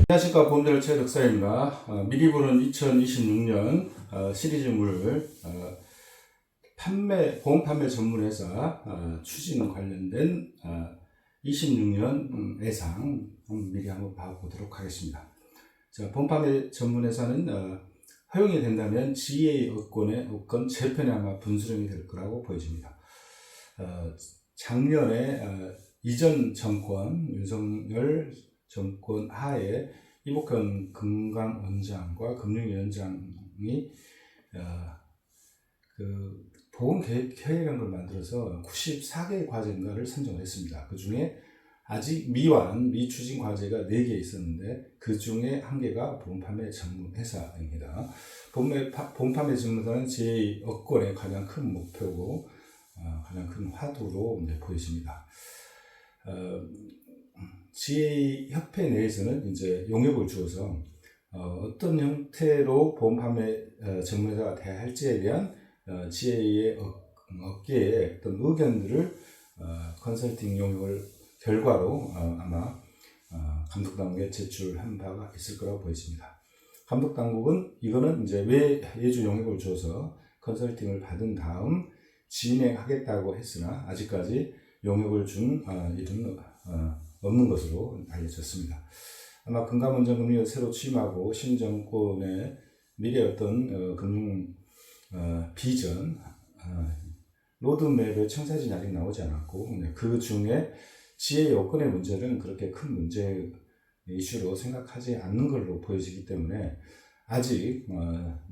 안녕하십니까. 보험들 최덕사입니다. 미리 보는 2026년 시리즈물 보험 판매 전문회사 추진 관련된 26년 예상 미리 한번 봐보도록 하겠습니다. 자, 보험 판매 전문회사는 허용이 된다면 GA 업권 재편에 아마 분수령이 될 거라고 보여집니다. 작년에 이전 정권 윤석열 정권 하에 이복현 금감원장과 금융위원장이 그 보험계획이라는 걸 만들어서 94개의 과제인가를 선정을 했습니다. 그 중에 아직 미추진 과제가 4개 있었는데 그 중에 1개가 보험판매 전문회사입니다. 보험판매 전문회사는 제 업권의 가장 큰 목표고 가장 큰 화두로 이제 보여집니다. GA 협회 내에서는 이제 용역을 주어서 어떤 형태로 보험 판매 전문회사가 돼야 할지에 대한 GA의 업계의 어떤 의견들을 컨설팅 용역을 결과로 아마 감독당국에 제출한 바가 있을 거라고 보여집니다. 감독당국은 이거는 이제 왜 예주 용역을 줘서 컨설팅을 받은 다음 진행하겠다고 했으나 아직까지 용역을 준 일은 없는 것으로 알려졌습니다. 아마 금감원장 금융을 새로 취임하고 신정권의 미래 어떤 금융 비전 로드맵의 청사진이 아직 나오지 않았고 그 중에 GA 여건의 문제는 그렇게 큰 문제 이슈로 생각하지 않는 걸로 보여지기 때문에 아직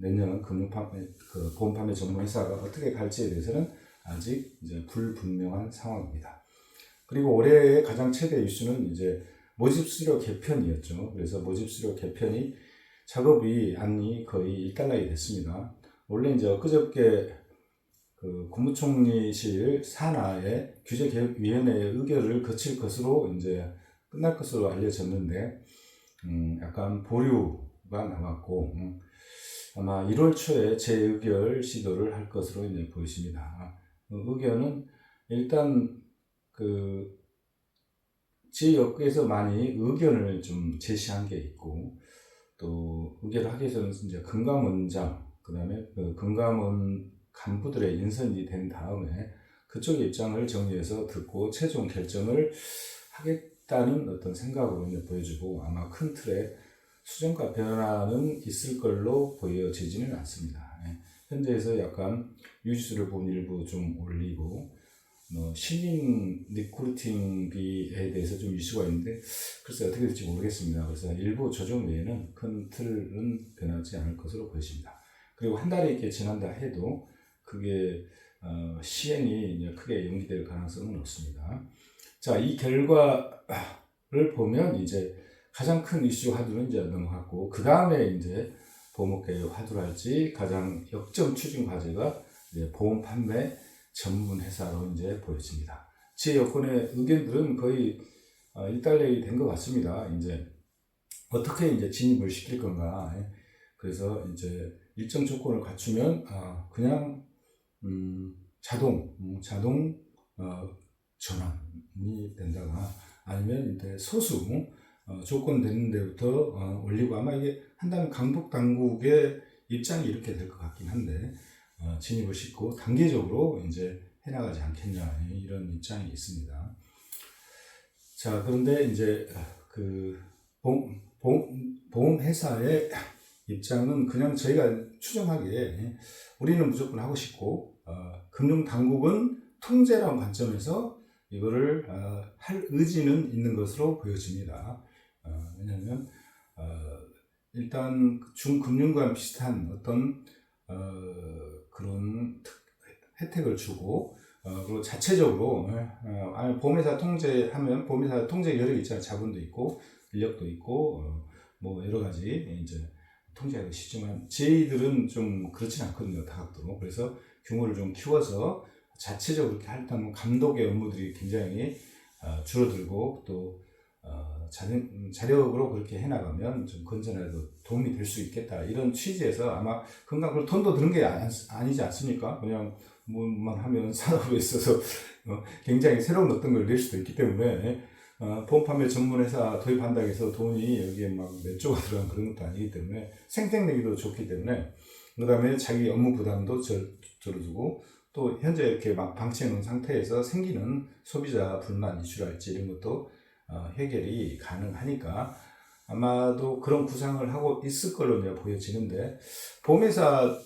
내년 보험 판매 전문회사가 어떻게 갈지에 대해서는 아직 이제 불분명한 상황입니다. 그리고 올해의 가장 최대 이슈는 이제 모집수료 개편이었죠. 그래서 모집수료 개편이 안이 거의 일단락이 됐습니다. 원래 이제 엊그저께 그 국무총리실 산하의 규제개혁위원회의 의결을 거칠 것으로 이제 끝날 것으로 알려졌는데 약간 보류가 남았고 아마 1월 초에 재의결 시도를 할 것으로 이제 보입니다. 의견은 일단 지역에서 많이 의견을 좀 제시한 게 있고 또 의결을 하기 위해서는 이제 금감원장 그다음에 금감원 간부들의 인선이 된 다음에 그쪽의 입장을 정리해서 듣고 최종 결정을 하겠다는 어떤 생각으로 이제 보여지고 아마 큰 틀에 수정과 변화는 있을 걸로 보여지지는 않습니다. 현재에서 약간 유지수를 본 일부 좀 올리고 신인 리크루팅비에 대해서 좀 이슈가 있는데 글쎄 어떻게 될지 모르겠습니다. 그래서 일부 조정 외에는 큰 틀은 변하지 않을 것으로 보여집니다. 그리고 한 달이 이렇게 지난다 해도 그게 시행이 이제 크게 연기될 가능성은 없습니다. 자, 이 결과를 보면 이제 가장 큰 이슈 화두는 이제 넘어갔고 그 다음에 이제 보험업계의 화두랄지 가장 역점 추진 과제가 이제 보험 판매 전문회사로 이제 보여집니다. 제 여건의 의견들은 거의 일단락이 된 것 같습니다. 이제 어떻게 이제 진입을 시킬 건가. 그래서 이제 일정 조건을 갖추면 그냥 자동 전환이 된다거나 아니면 이제 소수 조건 되는 데부터 올리고 아마 이게 한다면 강북 당국의 입장이 이렇게 될 것 같긴 한데 진입을 시키고 단계적으로 이제 해나가지 않겠냐 이런 입장이 있습니다. 자, 그런데 이제 그 보험회사의 입장은 그냥 저희가 추정하기에 우리는 무조건 하고 싶고 금융당국은 통제라는 관점에서 이거를 할 의지는 있는 것으로 보여집니다. 왜냐하면 일단 중금융과 비슷한 어떤 그런 혜택을 주고 그리고 자체적으로 보험회사 통제하면 보험회사 통제 여력이 있잖아요. 자본도 있고 인력도 있고 뭐 여러 가지 이제 통제하기 쉽지만 저희들은 좀 그렇진 않거든요. 다각도로. 그래서 규모를 좀 키워서 자체적으로 이렇게 할때는 감독의 업무들이 굉장히 줄어들고 또 자력으로 그렇게 해나가면 좀 건전에도 도움이 될 수 있겠다 이런 취지에서 아마 금방 돈도 드는 게 아니지 않습니까? 그냥 뭐만 하면 산업에 있어서 굉장히 새로운 어떤 걸 낼 수도 있기 때문에 보험 판매 전문회사 도입한다고 해서 돈이 여기에 막 몇 조가 들어간 그런 것도 아니기 때문에 생색내기도 좋기 때문에, 그 다음에 자기 업무 부담도 줄어들고, 또 현재 이렇게 막 방치해 놓은 상태에서 생기는 소비자 불만 이슈랄지 이런 것도 해결이 가능하니까 아마도 그런 구상을 하고 있을 걸로 이제 보여지는데, 보험회사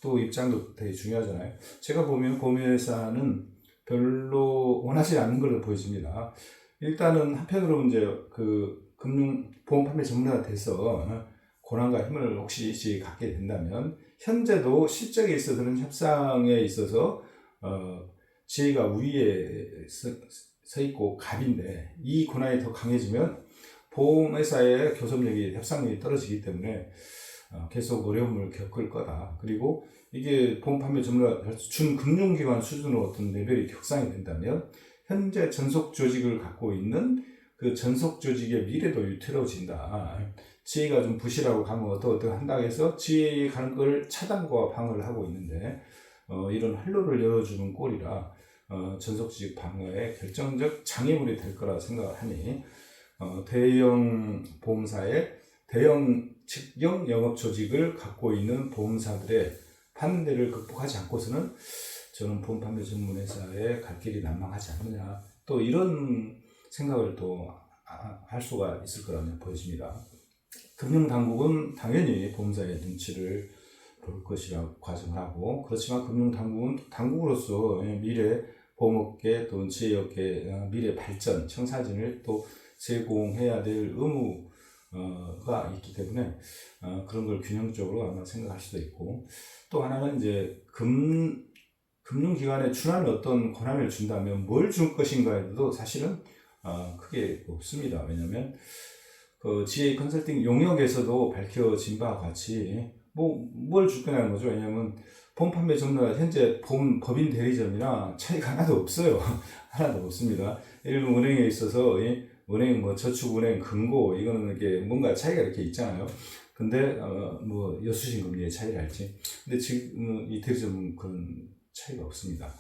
또 입장도 되게 중요하잖아요. 제가 보면 보험회사는 별로 원하지 않는 걸로 보여집니다. 일단은 한편으로 이제 그 보험 판매 전문가가 돼서 권한과 힘을 혹시 갖게 된다면, 현재도 실적에 있어서 그런 협상에 있어서 지혜가 우위에 서 있고 갑인데, 이 권한이 더 강해지면 보험회사의 교섭력이, 협상력이 떨어지기 때문에 계속 어려움을 겪을 거다. 그리고 이게 보험 판매 전문가 준금융기관 수준으로 어떤 레벨이 격상이 된다면, 현재 전속 조직을 갖고 있는 그 전속 조직의 미래도 위태로워진다. 지혜가 좀 부실하고 가면 어떠한다고 해서 지혜에 가는 걸 차단과 방어를 하고 있는데, 이런 활로를 열어주는 꼴이라 전속 조직 방어에 결정적 장애물이 될 거라 생각을 하니, 대형 보험사의 대형 직영 영업 조직을 갖고 있는 보험사들의 판대를 극복하지 않고서는 저는 보험 판매 전문 회사에 갈 길이 난망하지 않느냐, 또 이런 생각을 또 할 수가 있을 거라고 보여집니다. 금융당국은 당연히 보험사의 눈치를 볼 것이라고 가정을 하고, 그렇지만 금융당국은 당국으로서 미래 보험업계 또 지혜업계 미래 발전, 청사진을 또 제공해야 될 의무가 있기 때문에 그런 걸 균형적으로 아마 생각할 수도 있고, 또 하나는 이제 금융기관에 준하는 어떤 권한을 준다면 뭘 줄 것인가에도 사실은 크게 없습니다. 왜냐하면 그 GA 컨설팅 용역에서도 밝혀진 바와 같이 뭘 줄 거냐는 거죠. 왜냐하면 보험 판매 전문가 현재 보험 법인 대리점이나 차이가 하나도 없어요. 하나도 없습니다. 일부 은행에 있어서 은행 저축은행 금고 이거는 이게 뭔가 차이가 이렇게 있잖아요. 근데 여수신 금리의 차이랄지, 근데 지금 이 대리점은 그런 차이가 없습니다.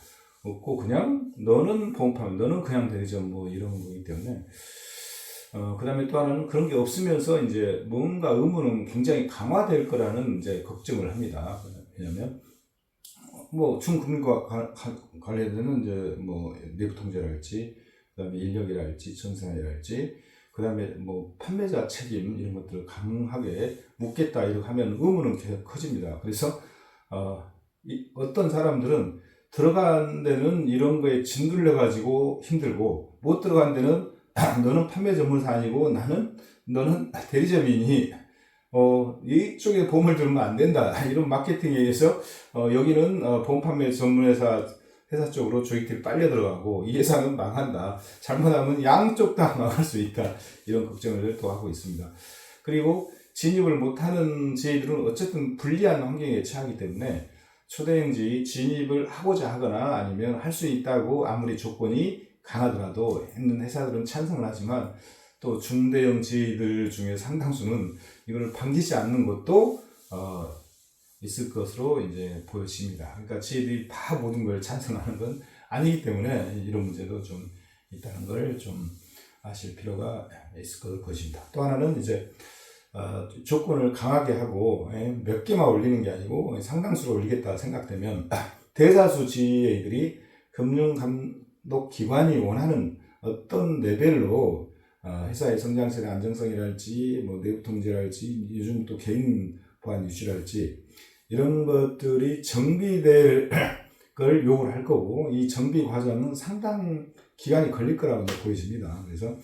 없고 그냥 너는 보험 판매, 너는 그냥 대리점 이런 거기 때문에, 그 다음에 또 하나는 그런 게 없으면서 이제 뭔가 의무는 굉장히 강화될 거라는 이제 걱정을 합니다. 왜냐면 중금융과 관련되는 이제 내부 통제랄지, 그 다음에 인력이랄지, 전산이랄지, 그 다음에 판매자 책임 이런 것들을 강하게 묻겠다 이렇게 하면 의무는 계속 커집니다. 그래서 어떤 사람들은 들어간 데는 이런 거에 짓눌려 가지고 힘들고, 못 들어간 데는 너는 판매 전문사 아니고 너는 대리점이니 이쪽에 보험을 들면 안 된다, 이런 마케팅에 의해서 여기는 보험 판매 전문회사 쪽으로 조직들이 빨려 들어가고 이 회사는 망한다, 잘못하면 양쪽 다 망할 수 있다, 이런 걱정을 또 하고 있습니다. 그리고 진입을 못하는 지혜들은 어쨌든 불리한 환경에 처하기 때문에 초대형지 진입을 하고자 하거나 아니면 할 수 있다고 아무리 조건이 강하더라도 있는 회사들은 찬성을 하지만, 또 중대형 지혜들 중에 상당수는 이걸 반기지 않는 것도 있을 것으로 이제 보여집니다. 그러니까 지혜들이 다 모든 걸 찬성하는 건 아니기 때문에 이런 문제도 좀 있다는 걸 좀 아실 필요가 있을 것으로 보여집니다. 또 하나는 이제 조건을 강하게 하고 몇 개만 올리는 게 아니고 상당수로 올리겠다 생각되면, 대다수 지혜들이 금융감독기관이 원하는 어떤 레벨로 회사의 성장성의 안정성이랄지 내부 통제랄지 요즘 또 개인 보안 유지랄지 이런 것들이 정비될 걸 요구를 할 거고, 이 정비 과정은 상당 기간이 걸릴 거라고 보여집니다. 그래서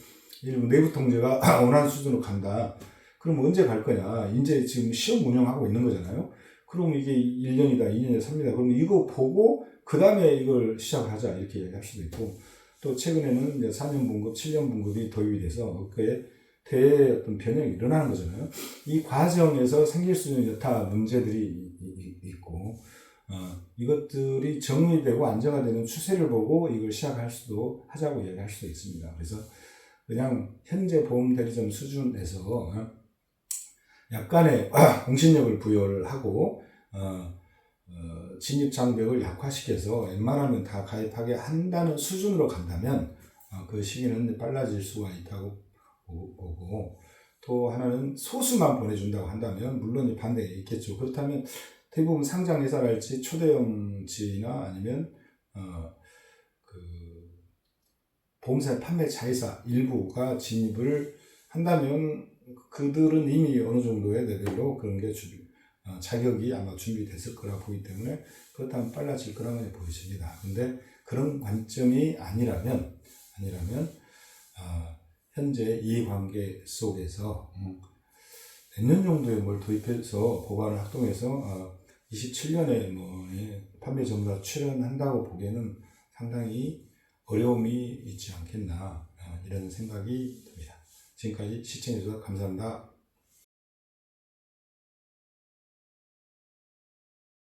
일부 내부 통제가 원하는 수준으로 간다. 그럼 언제 갈 거냐? 이제 지금 시험 운영하고 있는 거잖아요. 그럼 이게 1년이다, 2년이다, 3년이다. 그럼 이거 보고 그 다음에 이걸 시작하자, 이렇게 얘기할 수도 있고, 또 최근에는 이제 4년 분급, 7년 분급이 도입이 돼서 그에 대해 어떤 변형이 일어나는 거잖아요. 이 과정에서 생길 수 있는 여타 문제들이 있고, 이것들이 정리되고 안정화되는 추세를 보고 이걸 하자고 얘기할 수도 있습니다. 그래서 그냥 현재 보험 대리점 수준에서 약간의 공신력을 부여를 하고 진입 장벽을 약화시켜서 웬만하면 다 가입하게 한다는 수준으로 간다면 그 시기는 빨라질 수가 있다고 보고, 또 하나는 소수만 보내준다고 한다면 물론 반대가 있겠죠. 그렇다면 대부분 상장회사랄지 초대형지나 아니면 그 보험사 판매 자회사 일부가 진입을 한다면 그들은 이미 어느 정도의 레벨로 그런 게 자격이 아마 준비됐을 거라 보기 때문에 그렇다면 빨라질 거라고 보여집니다. 근데 그런 관점이 아니라면 현재 이해관계 속에서 몇 년 정도에 뭘 도입해서 법안을 확동해서 27년에 판매 전문가 출연한다고 보기에는 상당히 어려움이 있지 않겠나 이런 생각이 듭니다. 지금까지 시청해 주셔서 감사합니다.